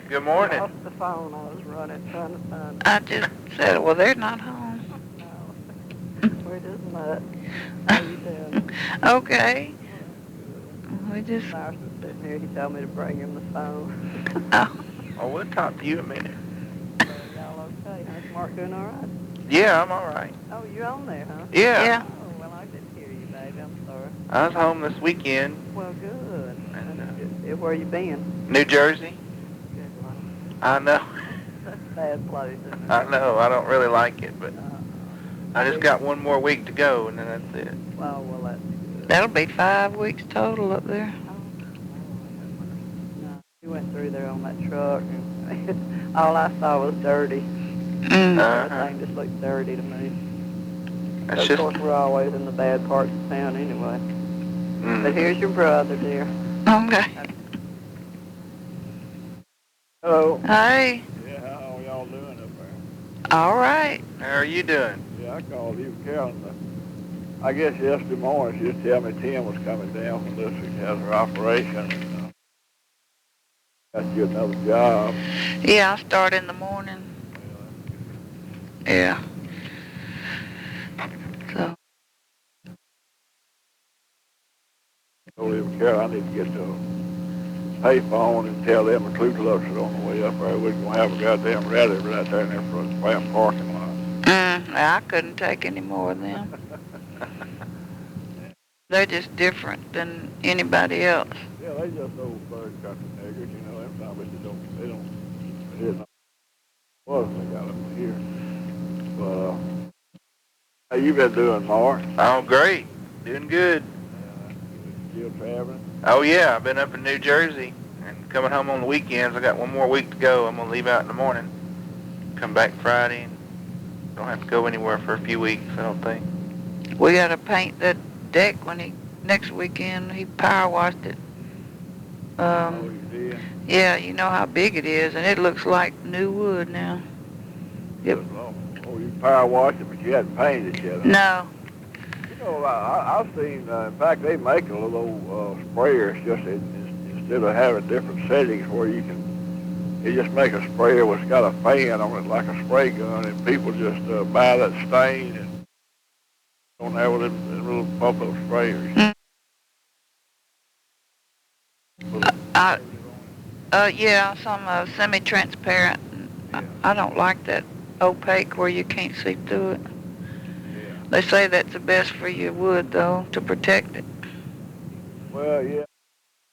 Good morning. I lost the phone. I was running, trying to find it. I just said, well, they're not home. No, we're just nuts. How you doing? Okay. Well, We just, Cyrus was sitting here. He told me to bring him the phone. oh, Oh, we'll talk to you in a minute. Y'all okay? Huh? Is Mark doing all right? Yeah, I'm all right. Oh, you on there, huh? Yeah. yeah. Oh, well, I didn't hear you, baby. I'm sorry. I was home this weekend Well, good. in That's good. Where you been? New Jersey. Good one. I know. That's a bad place, isn't it? I know. I don't really like it, but I just Big- got one more week to go, and then that's it. Oh, well, that's good. That'll be 5 weeks total up there. Oh, no, we went through there on that truck, and all I saw was dirty. Mm. Everything just looked dirty to me. But That's of just. course, we're always in the bad parts of town anyway. But Mm. here's your brother, dear. Okay. Hello. Hey, Yeah, how y'all doing up there? all right. How are you doing? Yeah, I called you, Carolyn. I guess yesterday morning she just tell me Tim was coming down from this week, has her operation. And, got you another job. Yeah, I start in the morning. Yeah. So, I told him, Carol, I need to get to a payphone and tell them the Ku Klux are on the way up there. We're going to have a goddamn rally right there in there for the Spam parking lot. I couldn't take any more of them. They're just different than anybody else. Yeah, they just old third country niggers, you know, them probably they don't know what they got up here. But, how you been doing, Mark? Oh, great. Doing good. Still traveling? Oh, yeah. I've been up in New Jersey and coming home on the weekends. I got one more week to go. I'm going to leave out in the morning. Come back Friday and don't have to go anywhere for a few weeks, I don't think. We got to paint that deck next weekend. He power washed it. Oh, you did? Yeah, you know how big it is, and it looks like new wood now. Yep. Oh, you power washed it, but you hadn't painted it yet. Huh? No. You know, I've seen, in fact, they make a little sprayer. It's just instead of having different settings where you just make a sprayer which got a fan on it like a spray gun, and people just buy that stain and on there with them little pop-up sprayers. Yeah, some semi-transparent. I don't like that opaque where you can't see through it. Yeah. They say that's the best for your wood, though, to protect it. Well, yeah.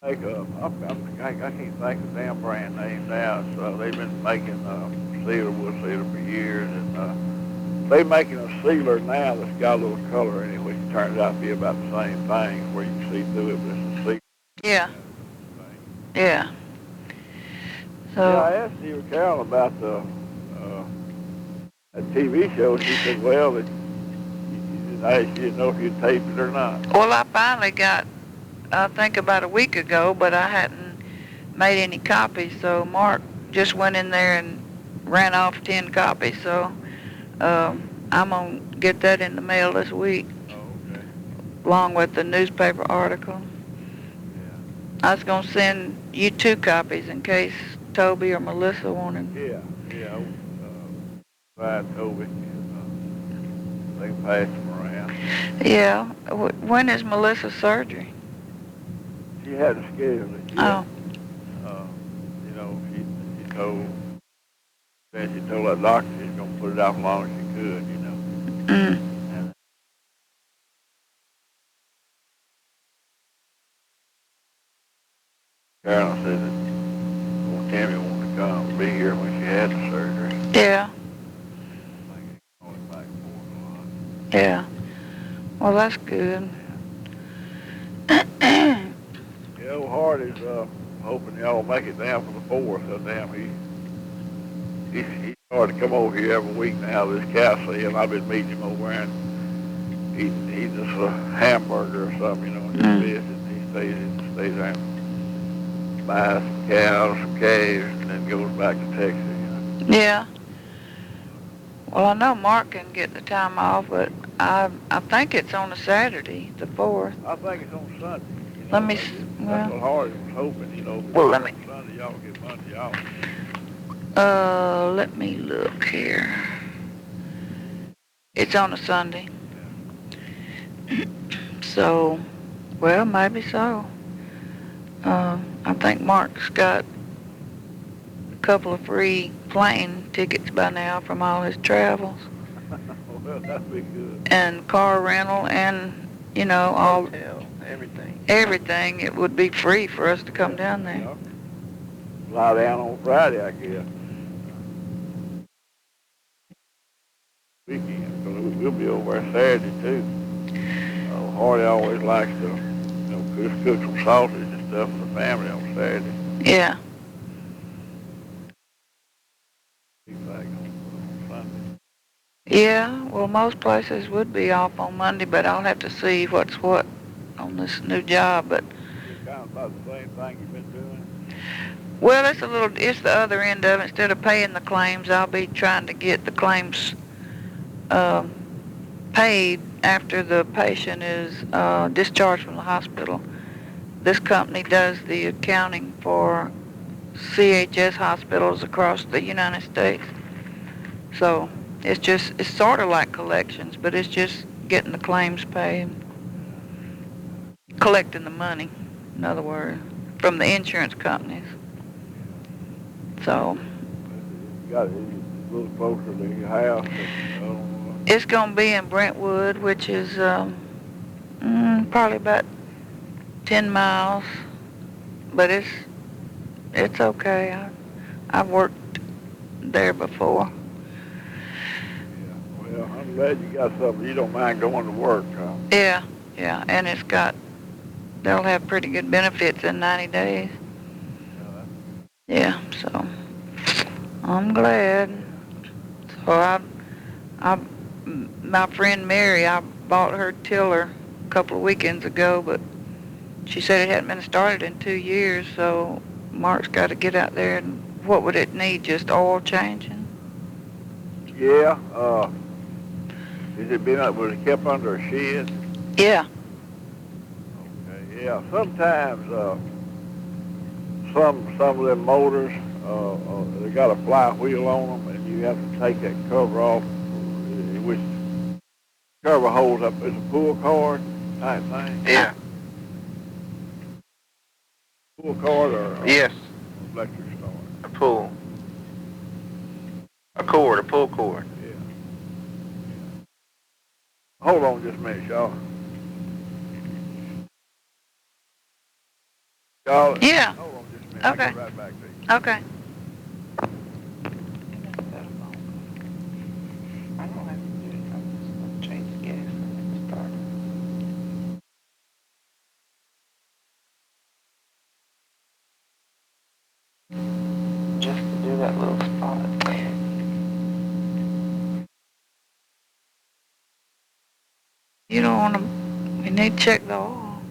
I can't think of the damn brand name now. So they've been making wood sealer for years, and they're making a sealer now that's got a little color in it, which turns out to be about the same thing, where you can see through it, but it's a sealer. Yeah. Yeah. So. Yeah, I asked Steve Carroll about the that TV show. She said, well, that she didn't know if you'd tape it or not. Well, I finally got, I think about a week ago, but I hadn't made any copies, so Mark just went in there and ran off 10 copies, so I'm going to get that in the mail this week, Okay. along with the newspaper article. Yeah. I was going to send you 2 copies in case Toby or Melissa wanted. Yeah. Right, Toby. They can pass them around. Yeah. When is Melissa's surgery? She hadn't scheduled it yet. Oh. You know, she told that doctor she's going to put it out as long as she could, you know. And Carolyn said that Tammy wanted to come and be here when she had the surgery. Yeah. I think it's only back 4 o'clock. Yeah. Well, that's good. Yeah, old Hardy's hoping y'all make it down for the 4th. So damn, he started to come over here every week now. This cow and I've been meeting him over there and eating just a hamburger or something, you know, and just visit. He stays there and buys some cows, some calves, and then goes back to Texas, you know. Yeah. Well, I know Mark can get the time off, but I think it's on a Saturday, the 4th. I think it's on Sunday. You Let me, That's well, what Hardy was hoping, Well, let me- Sunday y'all get Monday off. let me look here. It's on a Sunday. So, well, maybe so. I think Mark's got a couple of free plane tickets by now from all his travels. Well, that'd be good. And car rental and, all Hotel, everything. everything. It would be free for us to come down there. Y'all lie down on Friday, I guess. Weekend, because we'll be over there Saturday too. Hardy always likes to, just cook some sausage and stuff for the family on Saturday. Yeah. He's back on Sunday. Yeah, well, most places would be off on Monday, but I'll have to see what's what on this new job. But It's kind of about the same thing you've been doing. well, it's the other end of it. Instead of paying the claims, I'll be trying to get the claims paid after the patient is discharged from the hospital. This company does the accounting for CHS hospitals across the United States. So it's sort of like collections, but it's just getting the claims paid, collecting the money, in other words, from the insurance companies. So You got it a little closer to your house. it's going to be in Brentwood, which is probably about 10 miles, but it's okay. I've worked there before. Well, I'm glad you got something. You don't mind going to work, huh? Yeah, and they'll have pretty good benefits in 90 days. Yeah, so I'm glad. So my friend Mary, I bought her tiller a couple of weekends ago, but she said it hadn't been started in 2 years, so Mark's got to get out there. And what would it need, just oil changing? Yeah, was it kept under a shed? Yeah. Okay, yeah, sometimes, some of them motors, they got a flywheel on them, and you have to take that cover off, which cover holds up, it's a pull cord type thing. Yeah. Pull cord or Yes. electric start. A pull. A pull cord. Yeah. Hold on just a minute, y'all. Charlotte? Yeah. Hold on just a minute. I'll Okay. get right back to you. Okay. I don't have to do it. I'm just change the gas and start. Just to do that little spot. You don't want to, you need to check the oil.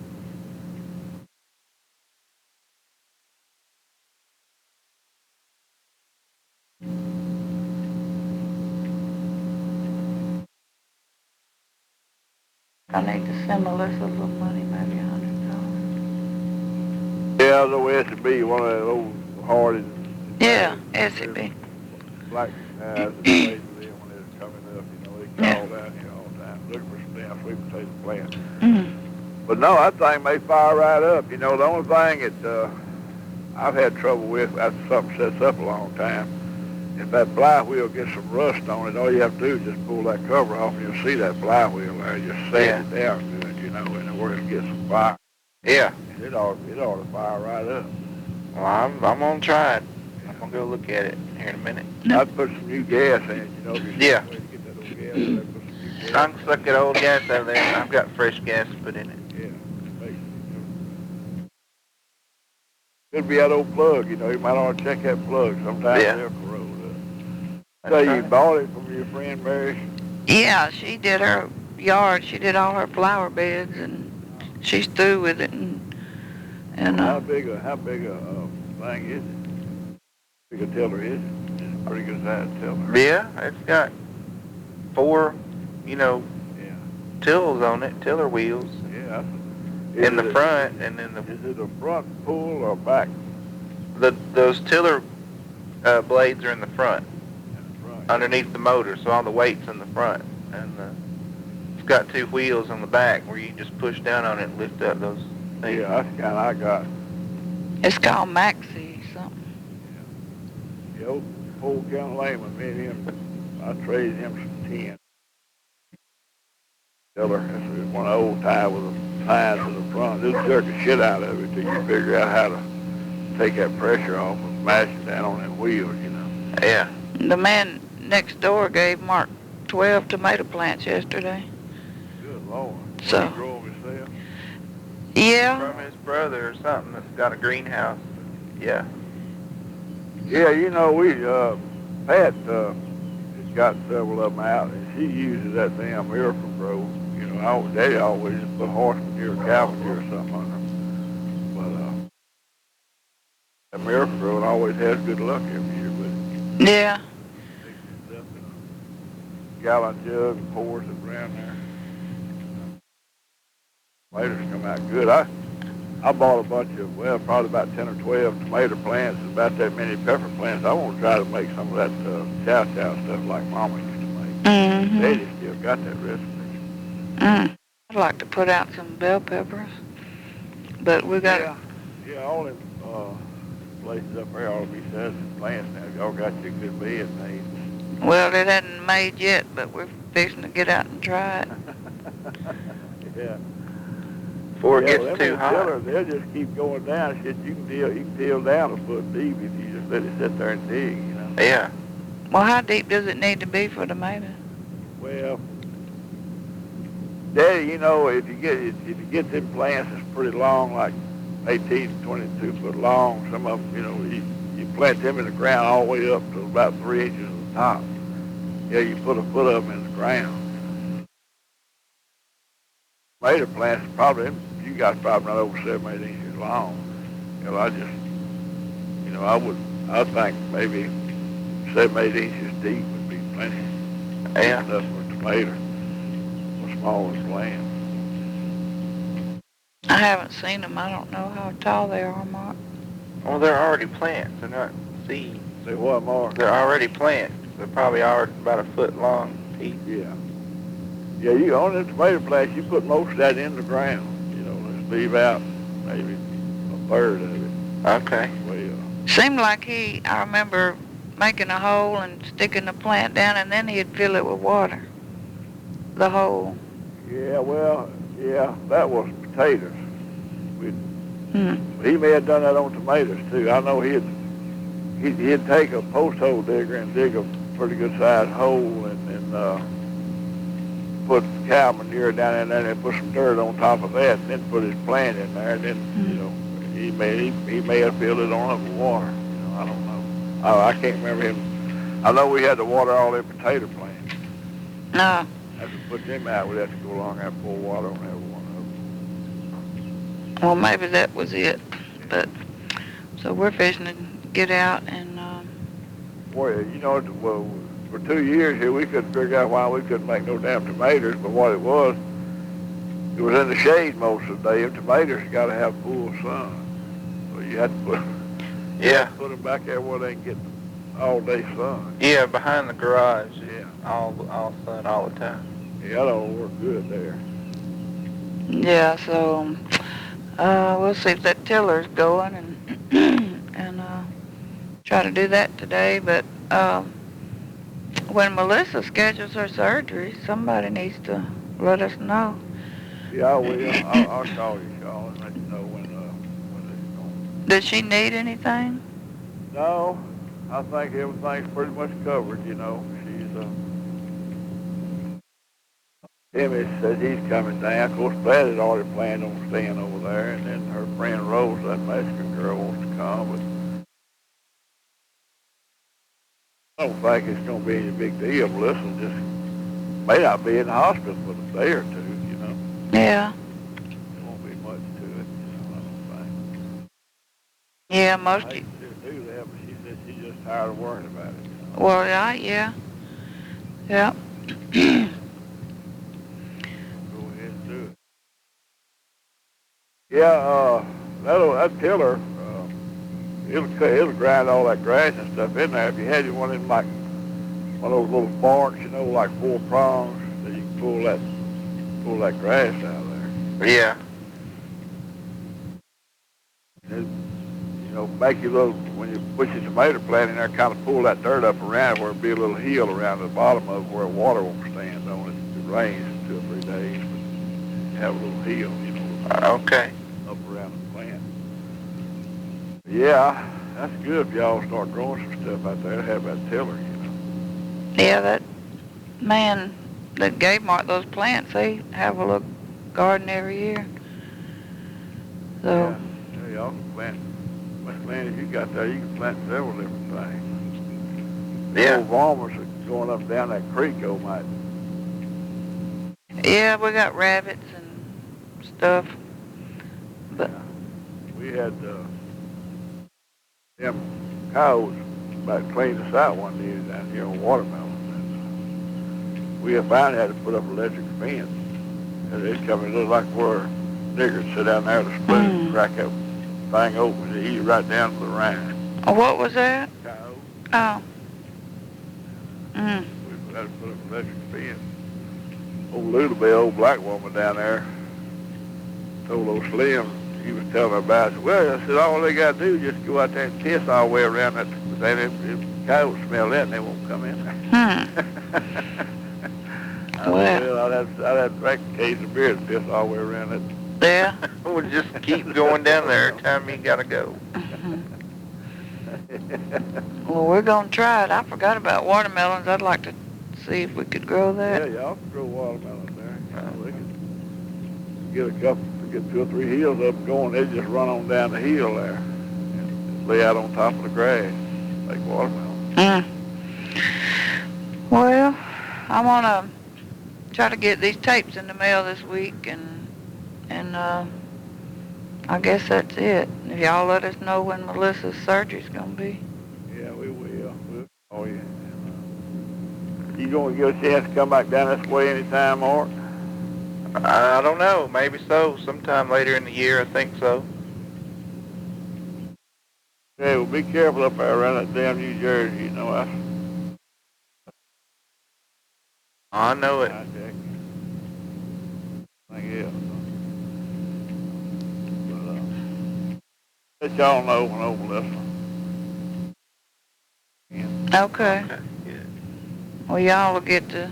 I need to send Melissa a little money, maybe $100. Yeah, the SB, one of those Hardy. Yeah, SCB. Black guys, when they're coming up, they Yeah. call down here all the time, looking for some damn sweet potato plant. Mm. But no, that thing may fire right up. The only thing that I've had trouble with after something sets up a long time, if that flywheel gets some rust on it, all you have to do is just pull that cover off and you'll see that flywheel there. Just sand it down good, and where it'll get some fire. Yeah. And it ought to fire right up. Well, I'm gonna try it. I'm gonna go look at it here in a minute. I'd put some new gas in it, if you're Yeah. way to get that old gas in there, put some new gas. I can suck that old gas out of there, and I've got fresh gas to put in it. Yeah, basically. Could be that old plug, you might ought to check that plug. Sometimes Yeah. they'll corrode up. That's So you right. bought it from your friend Mary? Yeah, she did her yard. She did all her flower beds, and she's through with it. And How big a thing is it? Big a tiller is it? It's a pretty good sized tiller. Yeah, it's got 4, Yeah, tills on it, tiller wheels. yeah. in the front, and then Is it a front pull or back? those tiller blades are in the front, In the front. underneath the motor, so all the weight's in the front, and it's got two wheels on the back where you can just push down on it and lift up those things. Yeah, that's the kind I got. It's called Maxie something. The old Paul County Layman, me and him, I traded him some 10. Tiller, it's one of the old time with the tines in the front. Just jerk the shit out of it till you figure out how to take that pressure off and smash it down on them wheels, you know. Yeah. The man next door gave Mark 12 tomato plants yesterday. Good Lord. So- He drove himself. Yeah. From his brother or something that's got a greenhouse. Yeah. Yeah, you know, Pat has got several of them out, and she uses that damn Miracle Grow. You know, they always just put horse manure, cow manure or something on them. But that Miracle Grow always has good luck every year with it. Yeah. Takes it up in a gallon jug and pours it around there. Tomatoes come out good. I bought a bunch of, well, probably about 10 or 12 tomato plants and about that many pepper plants. I want to try to make some of that chow stuff like Mama used to make. Mm-hmm. Daddy still got that recipe. I'd like to put out some bell peppers, but we got Yeah, all them places up there ought to be selling plants now. Y'all got your good bed made. Well, it hadn't made yet, but we're fixing to get out and try it. Yeah. Before it Yeah, gets well, them too old hot. tillers, they'll just keep going down. Shit, you can till down a foot deep if you just let it sit there and dig, you know. Yeah. Well, how deep does it need to be for tomatoes? Well, Daddy, you know, if you get them plants that's pretty long, like 18 to 22 foot long, some of them, you know, you plant them in the ground all the way up to about 3 inches at the top. Yeah, you put a foot of them in the ground. Tomato plants, probably, you guys probably not over 7, 8 inches long. You know, I think maybe 7, 8 inches deep would be plenty. Yeah. Enough for a tomato, for smallest plant. I haven't seen them. I don't know how tall they are, Mark. Well, they're already plants. They're not seeds. Say what, Mark? They're already plants. They're probably already about a foot long piece. Yeah. Yeah, you on the tomato plants, you put most of that in the ground. You know, just leave out maybe a third of it. Okay. Well, Seemed like I remember making a hole and sticking the plant down, and then he'd fill it with water. The hole. yeah, well, yeah, that was potatoes. Hmm. He may have done that on tomatoes too. I know he'd take a post hole digger and dig a pretty good sized hole and put cow manure down in there and put some dirt on top of that and then put his plant in there and then, you know, he may have filled it on up with water. You know, I don't know. I can't remember him. I know we had to water all their potato plants. No. After we put them out, we'd have to go along and pour water on every one of them. Well, maybe that was it. But so we're fixing to get out and. Well, you know, well, for 2 years here, we couldn't figure out why we couldn't make no damn tomatoes, but what it was in the shade most of the day. And tomatoes got to have full sun, so you had to put them back there where they can get all day sun. Yeah, behind the garage. Yeah, All sun all the time. yeah, that all work good there. Yeah, so we'll see if that tiller's going and try to do that today. But when Melissa schedules her surgery, somebody needs to let us know. Yeah, I will. I'll call you, Charlotte, and let you know when it's going. Does she need anything? No, I think everything's pretty much covered. You know, Timmy said he's coming down. Of course, Pat had already planned on staying over there, and then her friend Rose, that Mexican girl, wants to come. But I don't think it's going to be any big deal. Melissa just may not be in the hospital for a day or two, you know. Yeah. There won't be much to it, you know, I don't think. Yeah, I most. hate to do that, but she said she's just tired of worrying about it. You know? Well, yeah. Go ahead and do it. Yeah, that tiller, it'll grind all that grass and stuff in there. If you had one in like one of those little forks, like 4 prongs, that you can pull that grass out of there. Yeah. Make your little, when you put your tomato plant in there, kind of pull that dirt up around it where it'll be a little hill around the bottom of it where water won't stand on it. If it rains 2 or 3 days, but you have a little hill, Okay. up around the plant. Yeah, that's good if y'all start growing some stuff out there to have that tiller, Yeah, that man that gave Mark those plants, they have a little garden every year. So. Yeah, y'all can plant. Much land as you got there, you can plant several different things. The old farmers are going up and down that creek, might. Yeah, we got rabbits and stuff. But we had them cows about cleaned us out one day down here on Watermelon. And, we finally had to put up an electric fence. And it looked like where niggers sit down there to split it and crack that thing open. They eat right down to the rind. What was that? Cows. Oh. We had to put up an electric fence. Old Lutabelle, old black woman down there, told old Slim, he was telling her about it. Well, I said, all they got to do is just go out there and piss all the way around that. If cows smell that, they won't come in there. Well, I'd have to drink a case of beer and piss all the way around it. Yeah. We'll just keep going down there every time you got to go. Well, we're going to try it. I forgot about watermelons. I'd like to see if we could grow that. Yeah, y'all can grow watermelons there. We can get 2 or 3 hills up and going. They just run on down the hill there and lay out on top of the grass, make watermelons. Well, I'm going to try to get these tapes in the mail this week, and I guess that's it. If y'all let us know when Melissa's surgery's going to be. Yeah, we will. We'll call you. You going to get a chance to come back down this way anytime, Mark? I don't know. Maybe so. Sometime later in the year, I think so. Yeah, well, be careful up there around that damn New Jersey. I know it. Yeah. But, let y'all know when over Melissa. Yeah. Okay. Yeah. Well, y'all will get to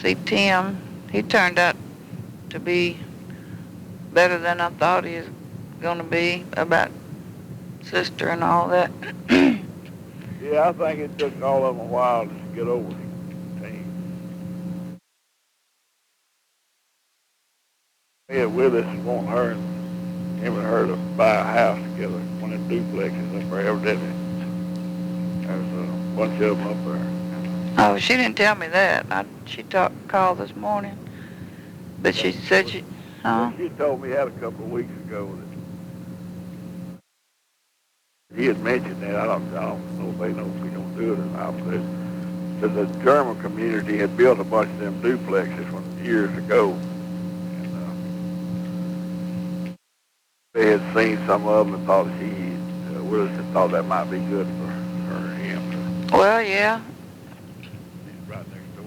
see Tim. He turned out to be better than I thought he was going to be about sister and all that. Yeah, I think it took all of them a while to get over it. Yeah, Willis wanting her and him and her to buy a house together, one of them duplexes up there, evidently. There's a bunch of them up there. Oh, she didn't tell me that. She called this morning, but she said she. She told me that a couple of weeks ago that he had mentioned that. I don't know if they know if we're gonna do it or not. But the German community had built a bunch of them duplexes years ago. They had seen some of them and thought Willis had thought that might be good for her and him. Well, yeah. He's right next door.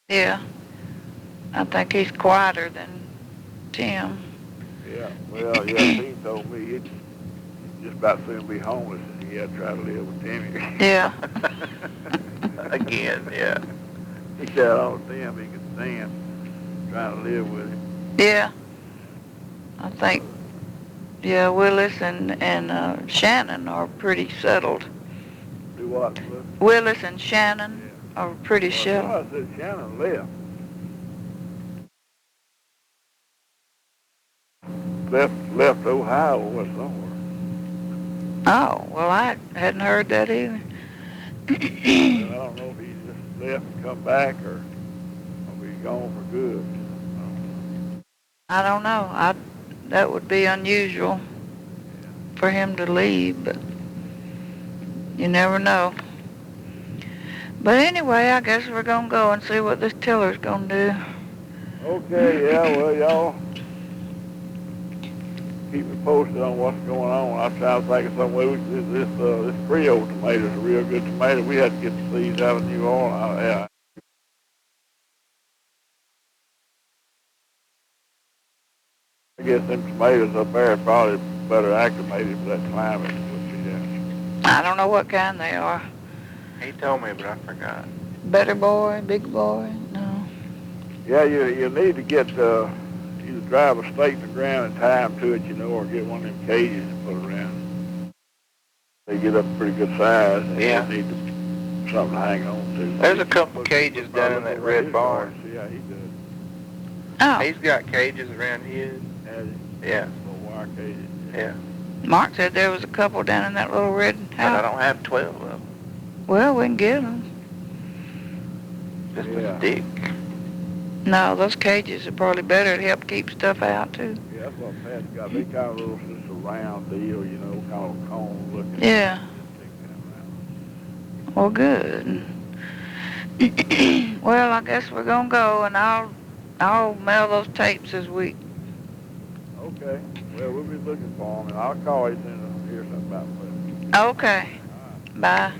Yeah. I think he's quieter than Tim. Yeah, well, he told me he'd just about soon be homeless and he had to try to live with Timmy. Yeah. Again, yeah. He said all the time he could stand trying to live with him. Yeah. I think, yeah, Willis and Shannon are pretty settled. Do what? Willis and Shannon are pretty settled. I said Shannon left. Left Ohio or somewhere. Oh, well, I hadn't heard that either. I don't know if he just left and come back or if he's gone for good. I don't know. That would be unusual for him to leave, but you never know. But anyway, I guess we're going to go and see what this tiller's going to do. Okay, yeah, well, y'all posted on what's going on. I was trying to think of some way we could, this Creole tomato is a real good tomato. We had to get the seeds out of New Orleans. Yeah. I guess them tomatoes up there are probably better acclimated for that climate. I don't know what kind they are. He told me, but I forgot. Better boy, big boy, no. Yeah, you need to get either drive a stake in the ground and tie them to it, you know, or get one of them cages and put around. They get up pretty good size. And Yeah. You need something to hang on to. There's a couple cages down in that red barn. Yeah, he does. Oh, He's got cages around his. Yeah. Little wire cages. Yeah. Mark said there was a couple down in that little red But I house. don't have 12 of them. Well, we can get them. Just Yeah. a stick. No, those cages are probably better to help keep stuff out, too. Yeah, that's what Pat's got. They kind of little, just a round deal, you know, kind of a cone looking. Yeah. Take that round. Well, good. Well, I guess we're gonna go, and I'll mail those tapes this week. Okay. Well, we'll be looking for them, and I'll call you as soon as I hear something about them. Okay. Bye.